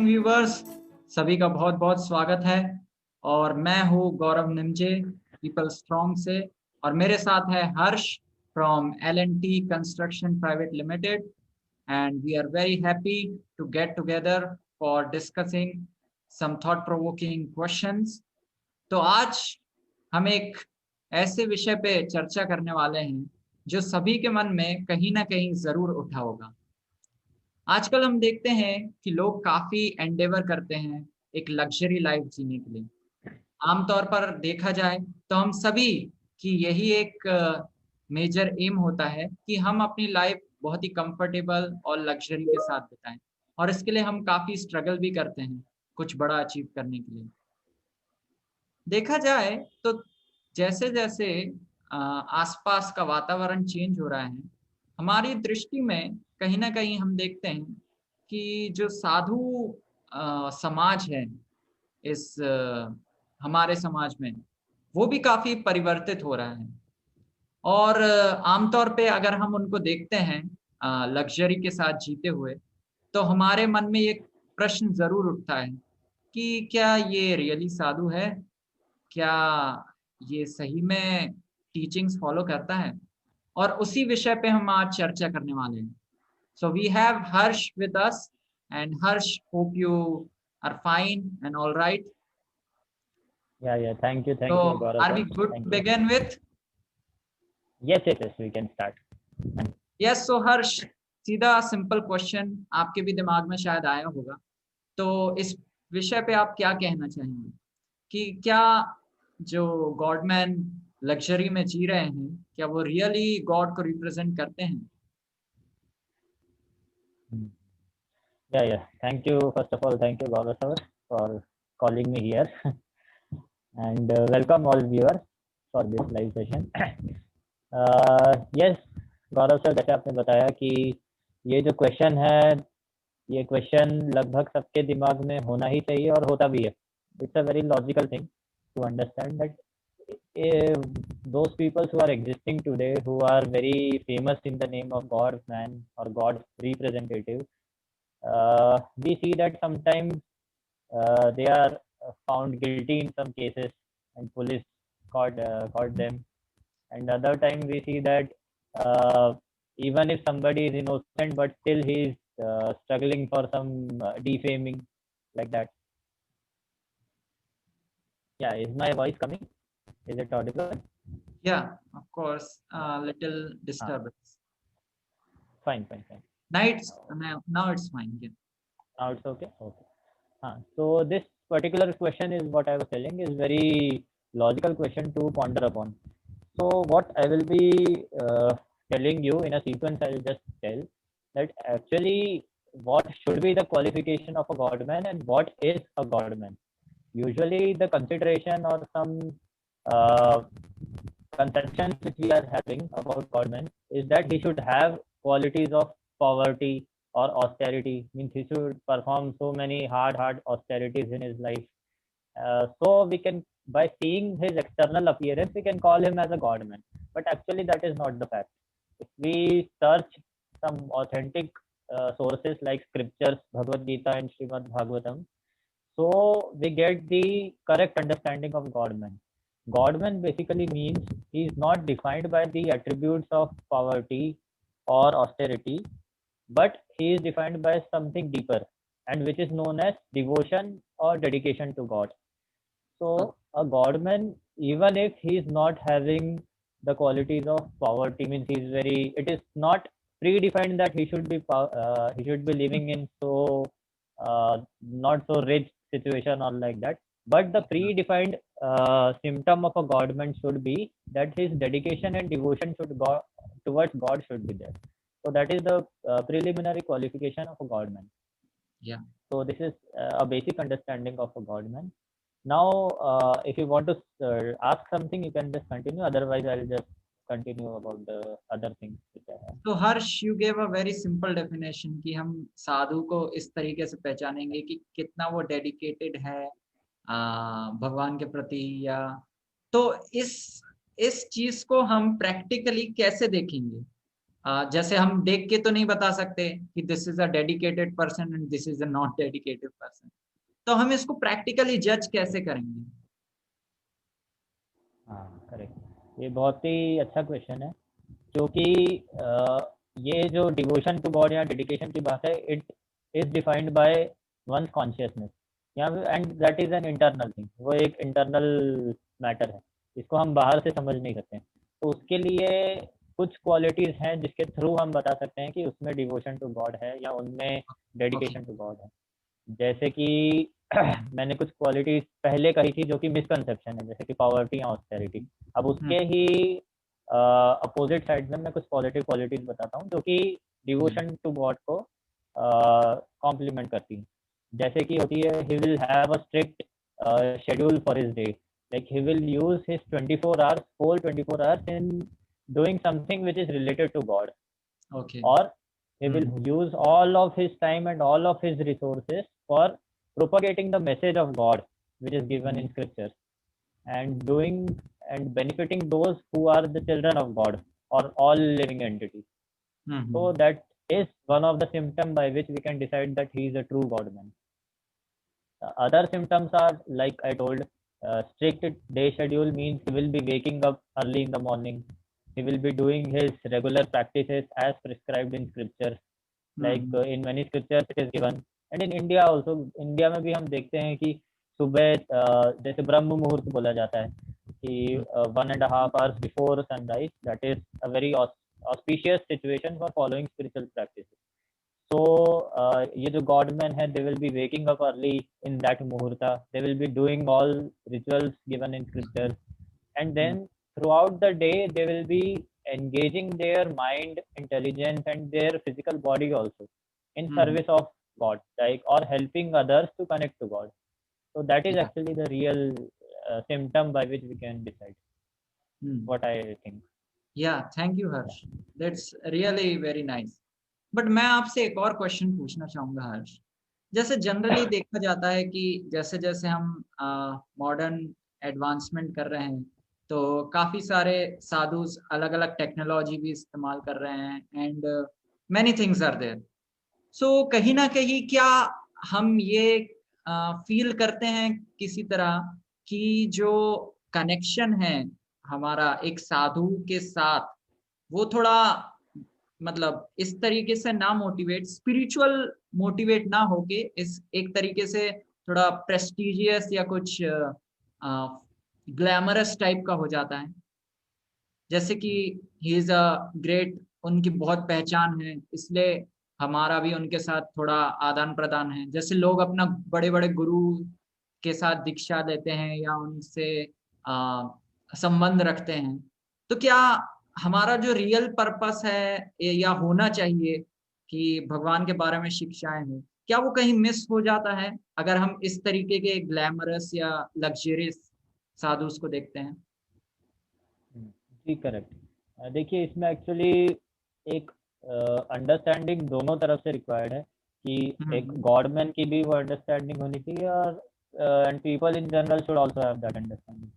Evening viewers, सभी का बहुत बहुत स्वागत है। और मैं हूँ गौरव निमजे, पीपल स्ट्रॉन्ग से। और मेरे साथ है Harsh from L&T construction private limited, and we are very happy to get together for discussing some thought provoking questions. तो आज हम एक ऐसे विषय पे चर्चा करने वाले हैं जो सभी के मन में कहीं ना कहीं जरूर उठा होगा। आजकल हम देखते हैं कि लोग काफी एंडेवर करते हैं एक लग्जरी लाइफ जीने के लिए। आमतौर पर देखा जाए तो हम सभी की यही एक मेजर एम होता है कि हम अपनी लाइफ बहुत ही कंफर्टेबल और लग्जरी के साथ बिताएं, और इसके लिए हम काफी स्ट्रगल भी करते हैं कुछ बड़ा अचीव करने के लिए। देखा जाए तो जैसे जैसे आसपास का वातावरण चेंज हो रहा है, हमारी दृष्टि में कहीं ना कहीं हम देखते हैं कि जो साधु समाज है इस हमारे समाज में, वो भी काफी परिवर्तित हो रहा है। और आमतौर पे अगर हम उनको देखते हैं लग्जरी के साथ जीते हुए, तो हमारे मन में एक प्रश्न जरूर उठता है कि क्या ये रियली साधु है, क्या ये सही में टीचिंग्स फॉलो करता है। और उसी विषय पे हम आज चर्चा करने वाले हैं। So we have Harsh with us, and Harsh, hope you are fine and all right. Yeah. Thank you, तो Gaurav are sir. We good Thank to you. Begin with? Yes. We can start. Yes. So Harsh, सीधा simple question आपके भी दिमाग में शायद आया होगा। तो इस विषय पे आप क्या कहना चाहेंगे कि क्या जो गॉडमैन लग्जरी में जी रहे हैं, क्या वो रियली गॉड को रिप्रेजेंट करते हैं? Yeah. Thank you. First of all, thank you, Gaurav sir, for calling me here, and welcome all viewers for this live session. Yes, Gaurav sir, जैसे आपने बताया कि ये जो क्वेश्चन है, ये क्वेश्चन लगभग सबके दिमाग में होना ही चाहिए और होता भी है. It's a very logical thing to understand that those people who are existing today, who are very famous in the name of God's man or God's representative, we see that sometimes they are found guilty in some cases and police caught them, and other time we see that even if somebody is innocent but still he is struggling for some defaming, like that. Yeah, is my voice coming? Is it audible? Yeah, of course, little disturbance. Fine. Now it's fine. Yeah. Now it's okay. So this particular question is what I was telling is very logical question to ponder upon. So what I will be telling you in a sequence, I will just tell that actually what should be the qualification of a godman and what is a godman. Usually the consideration or some uh, conceptions which we are having about godman is that he should have qualities of poverty or austerity, means he should perform so many hard austerities in his life. So we can, by seeing his external appearance, we can call him as a godman. But actually, that is not the fact. If we search some authentic sources like scriptures, Bhagavad Gita and Srimad Bhagavatam, so we get the correct understanding of godman. Godman basically means he is not defined by the attributes of poverty or austerity, but he is defined by something deeper, and which is known as devotion or dedication to God. So a godman, even if he is not having the qualities of poverty, means he is very. It is not predefined that he should be living in so not so rich situation or like that. But the predefined symptom of a godman should be that his dedication and devotion towards God should be there. So that is the preliminary qualification of a godman. Yeah. So this is a basic understanding of a godman. Now, if you want to ask something, you can just continue. Otherwise, I'll just continue about the other things which I have. तो Harsh, you gave a very simple definition कि हम साधु को इस तरीके से पहचानेंगे कि कितना वो डेडिकेटेड है भगवान के प्रति, या तो इस चीज को हम प्रैक्टिकली कैसे देखेंगे जैसे हम देख के तो नहीं बता सकते कि this is a dedicated person and this is a not dedicated person, तो हम इसको प्रैक्टिकली जज कैसे करेंगे? हाँ करेक्ट, ये बहुत ही अच्छा क्वेश्चन है, क्योंकि ये जो डिवोशन टू गॉड या डेडिकेशन की बात है, it is defined by one's consciousness, या and that is an internal thing, वो एक इंटरनल मैटर है, इसको हम बाहर से समझ नहीं सकते। तो उसके लिए कुछ क्वालिटीज़ हैं जिसके थ्रू हम बता सकते हैं कि उसमें डिवोशन टू गॉड है या उनमें ओके। डेडिकेशन टू गॉड है। जैसे कि मैंने कुछ क्वालिटीज पहले कही थी जो कि मिसकंसेप्शन है, जैसे कि पॉवर्टी या ऑस्टेरिटी। अब उसके ही अपोजिट साइड में मैं कुछ पॉजिटिव क्वालिटीज बताता हूँ जो कि डिवोशन टू गॉड को कॉम्प्लीमेंट करती हैं। जैसे कि होती है, he will have a strict schedule for his day, like he will use his 24 hours, whole 24 hours in doing something which is related to God, okay. or he will use all of his time and all of his resources for propagating the message of God which is given in scriptures, and doing and benefiting those who are the children of God or all living entities. So that is one of the symptoms by which we can decide that he is a true God man. Other symptoms are, like I told, strict day schedule means he will be waking up early in the morning. He will be doing his regular practices as prescribed in scriptures. Like in many scriptures it is given, and in India also, India में भी हम देखते हैं कि सुबह जैसे ब्रह्म मुहूर्त बोला जाता है कि 1.5 hours before sunrise, that is a very auspicious situation for following spiritual practices. So ये जो godmen है, they will be waking up early in that muhurta, they will be doing all rituals given in scriptures, and then throughout the day they will be engaging their mind, intelligence and their physical body also in service of God, like, or helping others to connect to God. So that is Yeah. actually the real symptom by which we can decide what I think. या thank you Harsh, that's really very nice. But मैं आपसे एक और question पूछना चाहूंगा हर्ष। जैसे generally देखा जाता है कि जैसे जैसे हम मॉडर्न एडवांसमेंट कर रहे हैं, तो काफी सारे साधुस अलग अलग टेक्नोलॉजी भी इस्तेमाल कर रहे हैं and many things are there. So कहीं ना कहीं क्या हम ये फील करते हैं किसी तरह कि जो कनेक्शन है हमारा एक साधु के साथ, वो थोड़ा मतलब इस तरीके से ना मोटिवेट, स्पिरिचुअल मोटिवेट ना होके इस एक तरीके से थोड़ा प्रेस्टिजियस या कुछ ग्लैमरस टाइप का हो जाता है। जैसे कि ही इज अ ग्रेट, उनकी बहुत पहचान है, इसलिए हमारा भी उनके साथ थोड़ा आदान प्रदान है। जैसे लोग अपना बड़े बड़े गुरु के साथ दीक्षा लेते हैं या उनसे संबंध रखते हैं, तो क्या हमारा जो रियल पर्पस है या होना चाहिए कि भगवान के बारे में शिक्षाएं हैं, क्या वो कहीं मिस हो जाता है अगर हम इस तरीके के ग्लैमरस या लग्जरियस साधुस को देखते हैं? जी करेक्ट। देखिए, इसमें एक्चुअली एक अंडरस्टैंडिंग दोनों तरफ से रिक्वायर्ड है कि एक गॉडमैन की भी वो अंडरस्टैंडिंग होनी चाहिए, और and people in general should also have that understanding.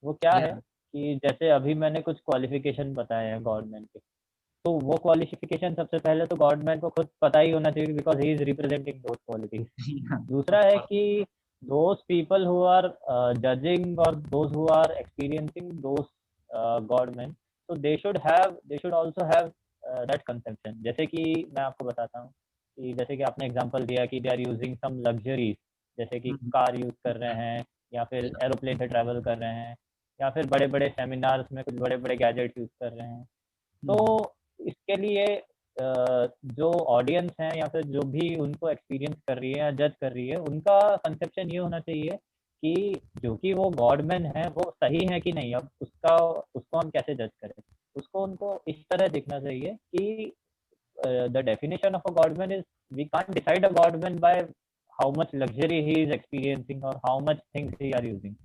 वो क्या है कि जैसे अभी मैंने कुछ क्वालिफिकेशन बताए हैं गॉडमैन के, तो वो क्वालिफिकेशन सबसे पहले तो गॉडमैन को खुद पता ही होना चाहिए, because he is representing those qualities. दूसरा है कि those people who are judging or those who are experiencing those godmen, so they should also have that conception। जैसे कि मैं आपको बताता हूँ कि जैसे कि आपने एग्जांपल दिया कि they are using some luxuries, जैसे कि कार यूज कर रहे हैं या फिर एरोप्लेन से ट्रैवल कर रहे हैं या फिर बड़े बड़े सेमिनार्स में कुछ बड़े बड़े गैजेट्स यूज कर रहे हैं। तो इसके लिए जो ऑडियंस है या फिर जो भी उनको एक्सपीरियंस कर रही है या जज कर रही है, उनका कंसेप्शन ये होना चाहिए कि जो कि वो गॉडमैन है वो सही है कि नहीं। अब उसको हम कैसे जज करें, उसको उनको इस तरह देखना चाहिए कि the definition of a godman is, we can't decide a godman by how much luxury he is experiencing or how much things he are using,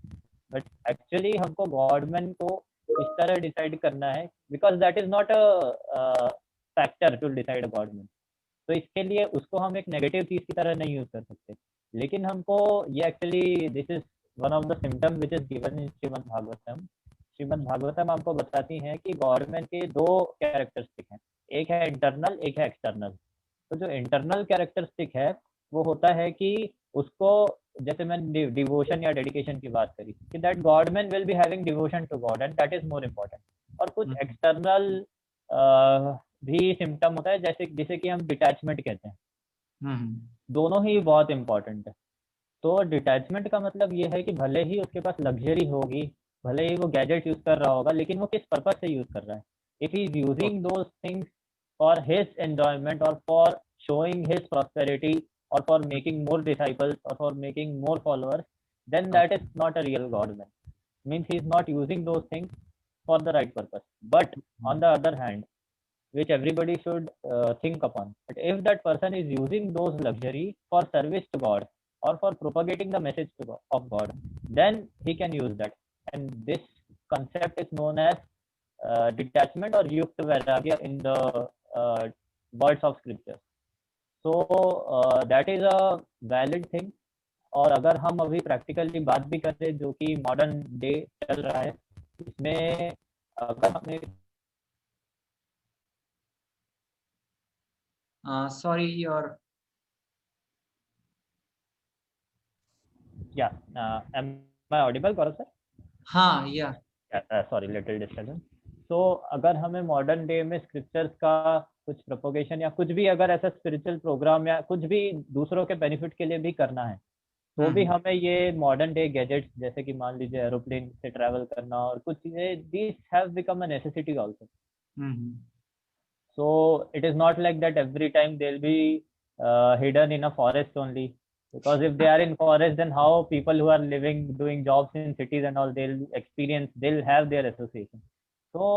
but actually हमको godman को इस तरह डिसाइड करना है, because that is not a factor to decide a godman. तो इसके लिए उसको हम एक नेगेटिव चीज की तरह नहीं यूज कर सकते, लेकिन हमको ये actually this is one of the symptom which is given in Shrimad Bhagavatam. Shrimad Bhagavatam आपको बताती है कि गॉडमैन के दो कैरेक्टरिस्टिक हैं। एक है इंटरनल, एक है एक्सटर्नल। तो जो इंटरनल कैरेक्टरिस्टिक है वो होता है कि उसको, जैसे मैंने डिवोशन या डेडिकेशन की बात करी कि that God man will be having devotion to God and that is more important. और कुछ हम्म एक्सटर्नल भी सिम्टम होता है, जैसे जिसे कि हम डिटैचमेंट कहते हैं। हम्म दोनों ही बहुत इंपॉर्टेंट है। तो डिटैचमेंट का मतलब ये है कि भले ही उसके पास लग्जरी होगी, भले ही वो गैजेट यूज कर रहा होगा, लेकिन वो किस पर्पज से यूज कर रहा है। If he is using those things for his enjoyment और for showing his prosperity or for making more disciples or for making more followers, then that is not a real god man. Means he is not using those things for the right purpose. But on the other hand, which everybody should think upon, but if that person is using those luxury for service to god or for propagating the message to god, of god, then he can use that. And this concept is known as detachment or yukta vairagya in the words of scripture. So that is a valid thing. और अगर हम अभी practically बात भी करें जो कि modern day चल रहा है, इसमें अगर हमें सॉरी योर या एम आई ऑडिबल करो सर? हाँ या सॉरी, लिटिल डिस्टर्बेंस। तो अगर हमें मॉडर्न डे में स्क्रिप्चर्स का कुछ प्रोपोगेशन या कुछ भी अगर ऐसा स्पिरिचुअल प्रोग्राम या कुछ भी दूसरों के बेनिफिट के लिए भी करना है, तो भी हमें ये मॉडर्न डे गैजेट्स जैसे कि मान लीजिए एरोप्लेन से ट्रैवल करना और कुछ चीजें, this have become a necessity also. So it is not like that every time they'll be hidden in a forest only. Because if they are in forest, then how people who are living, doing jobs in cities and all, they'll experience, they'll have their association. So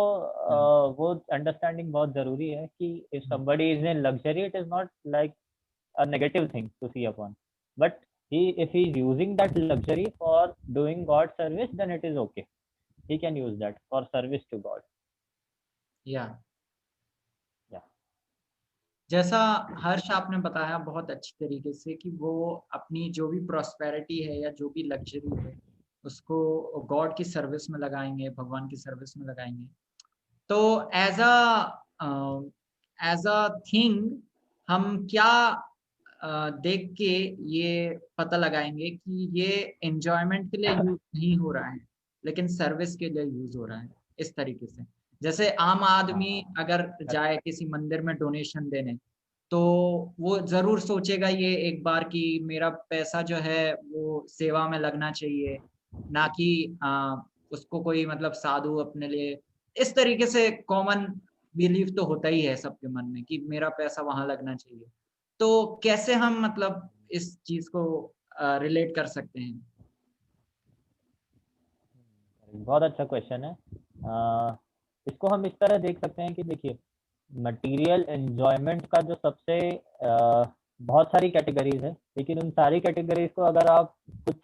वो understanding बहुत जरूरी है कि if somebody is in luxury, it is not like a negative thing to see upon. But if he is using that luxury for doing God service, then it is okay. He can use that for service to God. या Yeah. जैसा हर्ष आपने बताया बहुत अच्छी तरीके से कि वो अपनी जो भी प्रॉस्पेरिटी है या जो भी लग्जरी है उसको गॉड की सर्विस में लगाएंगे, भगवान की सर्विस में लगाएंगे। तो एज अ थिंग हम क्या देख के ये पता लगाएंगे कि ये एंजॉयमेंट के लिए यूज नहीं हो रहा है लेकिन सर्विस के लिए यूज हो रहा है, इस तरीके से। जैसे आम आदमी अगर जाए किसी मंदिर में डोनेशन देने, तो वो जरूर सोचेगा ये एक बार कि मेरा पैसा जो है वो सेवा में लगना चाहिए, ना कि उसको कोई मतलब साधु अपने लिए। इस तरीके से कॉमन बिलीफ तो होता ही है सबके मन में कि मेरा पैसा वहां लगना चाहिए। तो कैसे हम मतलब इस चीज को रिलेट कर सकते हैं? बहुत अच्छा क्वेश्चन है। इसको हम इस तरह देख सकते हैं कि देखिए, मटेरियल एंजॉयमेंट का जो सबसे बहुत सारी कैटेगरीज है, लेकिन उन सारी कैटेगरीज को अगर आप कुछ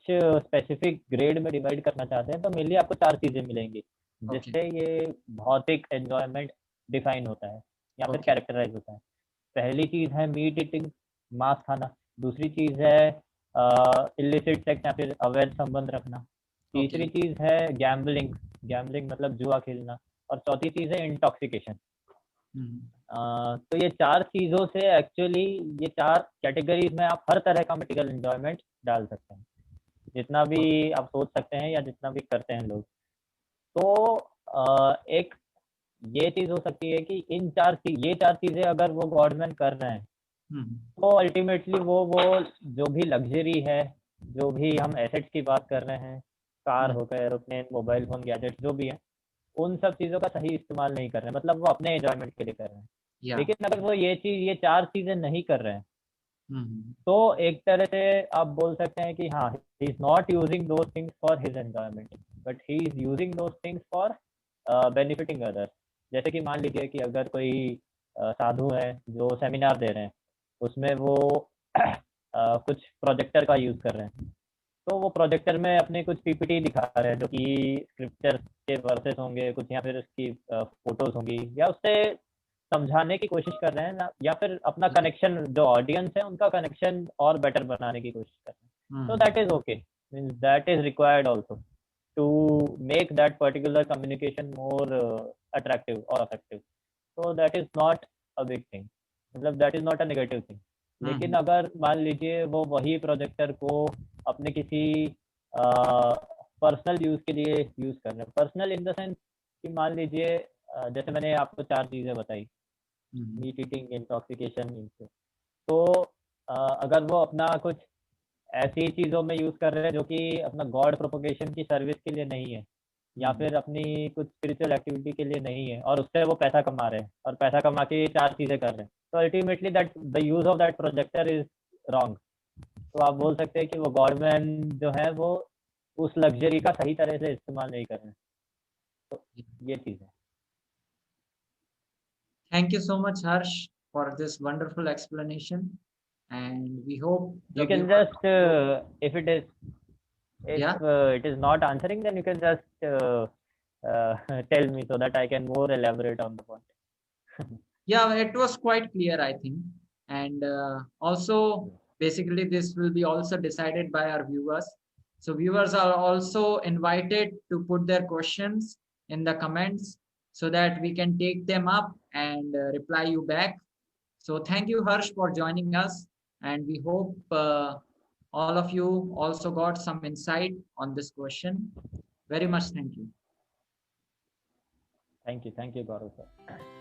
स्पेसिफिक ग्रेड में डिवाइड करना चाहते हैं तो मेनली आपको 4 चीजें मिलेंगी जिससे ये भौतिक एंजॉयमेंट डिफाइन होता है या फिर कैरेक्टराइज होता है। पहली चीज है मीट ईटिंग, मांस खाना। दूसरी चीज है इलिसिट सेक्स या फिर अवैध संबंध रखना। तीसरी चीज है गैम्बलिंग, गैम्बलिंग मतलब जुआ खेलना। और चौथी चीज है इंटॉक्सिकेशन। तो ये 4 चीजों से एक्चुअली, ये 4 कैटेगरीज में आप हर तरह का मटेरियल एंजॉयमेंट डाल सकते हैं, जितना भी आप सोच सकते हैं या जितना भी करते हैं लोग। तो एक ये चीज हो सकती है कि ये 4 चीजें अगर वो गवर्नमेंट कर रहे हैं, तो अल्टीमेटली वो जो भी लग्जरी है, जो भी हम एसेट्स की बात कर रहे हैं, कार हो गए, एरोप्लेन, मोबाइल फोन, गैजेट जो भी है, उन सब चीज़ों का सही इस्तेमाल नहीं कर रहे हैं, मतलब वो अपने एंजॉयमेंट के लिए कर रहे हैं। लेकिन अगर वो ये 4 चीज़ें नहीं कर रहे हैं, तो एक तरह से आप बोल सकते हैं कि हाँ, he is not using those things for his enjoyment, but he is using those things for benefiting others. जैसे कि मान लीजिए कि अगर कोई साधु है जो सेमिनार दे रहे हैं, उसमें वो कुछ प्रोजेक्टर का यूज़ कर रहे हैं, तो वो प्रोजेक्टर में अपने कुछ पीपीटी दिखा रहे हैं जो कि स्क्रिप्चर के वर्सेस होंगे कुछ, या फिर उसकी फोटोज होंगी, या उससे समझाने की कोशिश कर रहे हैं ना, या फिर अपना कनेक्शन, जो ऑडियंस है उनका कनेक्शन और बेटर बनाने की कोशिश कर रहे हैं। तो that is okay, means that is required also to make that particular communication more attractive और effective. So that is not a big thing, मतलब that is not a negative thing. लेकिन हम्म, अगर मान लीजिए वो वही प्रोजेक्टर को अपने किसी पर्सनल यूज के लिए यूज कर रहे हैं, पर्सनल इन द सेंस कि मान लीजिए जैसे मैंने आपको 4 चीजें बताई, मीट ईटिंग, इंटॉक्सिकेशन, तो अगर वो अपना कुछ ऐसी चीज़ों में यूज़ कर रहे हैं जो कि अपना गॉड प्रोपोगेशन की सर्विस के लिए नहीं है, या फिर अपनी कुछ स्पिरिचुअल एक्टिविटी के लिए नहीं है, और उससे वो पैसा कमा रहे हैं और पैसा कमा के ये 4 चीज़ें कर रहे हैं, तो ultimately that the use of that projector is wrong. तो आप बोल सकते हैं कि वो गॉडमैन जो है वो उस लग्जरी का सही तरह से इस्तेमाल नहीं कर रहे हैं. तो ये चीज़ है. Thank you so much, Harsh, for this wonderful explanation. And we hope the You can viewers just also, if it is, if yeah, it is not answering, then you can just tell me so that I can more elaborate on the point. yeah, it was quite clear, I think. And also, basically, this will be also decided by our viewers. So viewers are also invited to put their questions in the comments so that we can take them up and reply you back. So thank you, Harsh, for joining us. And we hope all of you also got some insight on this question. Very much thank you. Thank you, Gaurav sir.